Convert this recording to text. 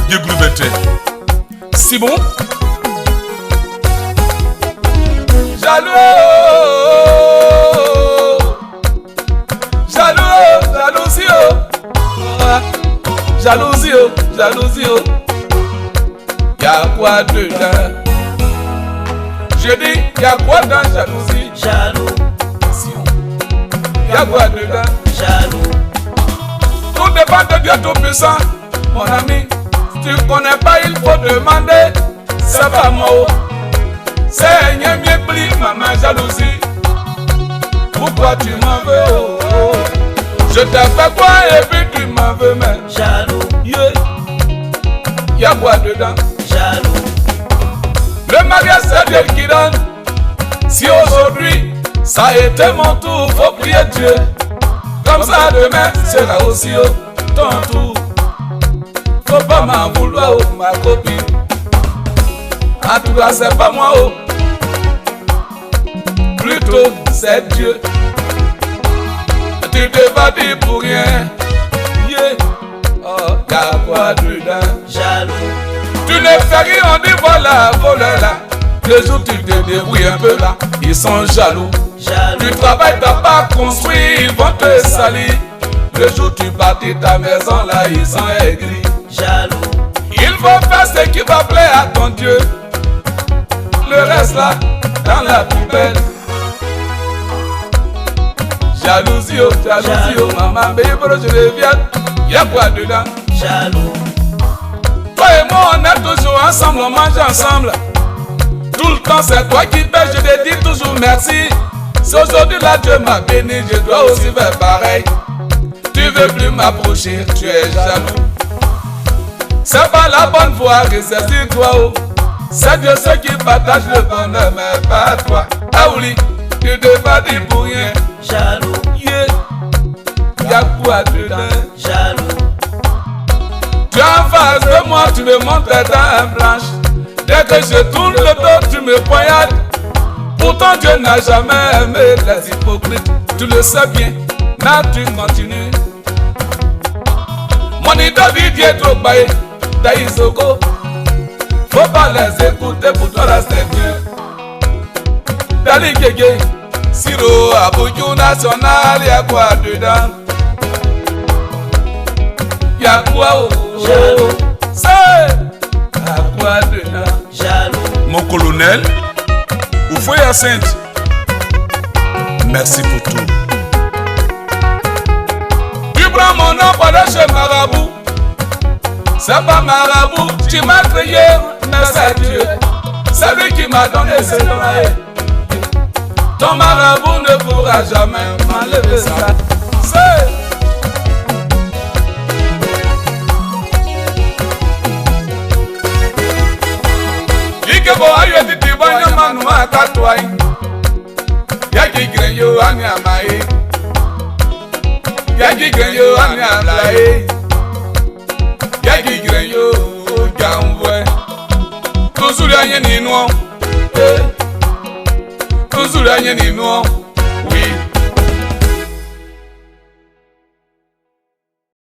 Dégouverte. C'est bon? Jaloux, jalousie, jalousie, jalousie. Y'a quoi dedans? Je dis, y'a quoi dans jalousie? Jaloux. Y'a quoi dedans? Jaloux. Tout dépend de Dieu Tout-Puissant, mon ami. Si tu connais pas, il faut demander. C'est pas moi. Seigneur, m'oublie, maman, jalousie. Pourquoi tu m'en veux? Oh, oh. Je t'ai fait quoi et puis tu m'en veux même? Jaloux. Yeah. Y'a quoi dedans? Jaloux. Le mariage c'est Dieu qui donne. Si aujourd'hui ça a été mon tour, faut prier Dieu. Comme ça demain sera aussi ton tour. Faut pas m'en vouloir, oh, ma copine. En tout cas c'est pas moi, oh. Plutôt c'est Dieu. Tu te vas dire pour rien. Yeah. Oh, y'a quoi dedans? Jaloux. Tu ne fais rien, on dit voilà, voilà là. Le jour tu te débrouilles un peu là, ils sont jaloux. Jaloux. Tu travailles, t'as pas construit, ils vont te salir. Le jour tu bâtis ta maison là, ils sont aigris. Jaloux. Ils vont faire ce qui va plaire à ton Dieu. Le reste là, dans la poubelle. Jalousie, oh, jalousie, oh, maman, baby, je reviens. Y'a quoi dedans? Jaloux. Toi et moi, on est toujours ensemble, on mange ensemble. Tout le temps, c'est toi qui paies, je te dis toujours merci. Si aujourd'hui là, Dieu m'a béni, je dois aussi faire pareil. Tu veux plus m'approcher, tu es jaloux. C'est pas la bonne voie, ressaisis-toi, oh. C'est Dieu ceux qui partage le bonheur, mais pas toi. Ah oui, tu te vas dire pour rien. Jaloux. Yeah. Y'a quoi dedans? Jaloux. Tu es en face de moi, tu me montres tes dents blanches. Dès que je tourne le dos, tu me poignardes. Pourtant Dieu n'a jamais aimé les hypocrites. Tu le sais bien, mais tu continues. Mon idole Didier Drogba, Daïsoko. Faut pas les écouter, pour toi là c'est Dieu. Dali Gege, Siro, Abuja National, y'a quoi dedans? Y'a quoi oh? Jaloux. C'est y'a quoi dedans? Jaloux. Mon colonel, Oufoya Sainte, merci pour tout. Tu prends mon nom pour aller chez Marabout. C'est pas Marabout, tu m'as créé, mais c'est Dieu. C'est lui qui m'a donné ce nom. Ton marabout ne pourra jamais m'enlever ça. C'est Ikebo ayo titi banya manu akatwai. Yaki grenyo ani amae. Yaki grenyo ani amlae. Yaki grenyo jamwe. Kusuri anye ninu. Kusuri anye ninu.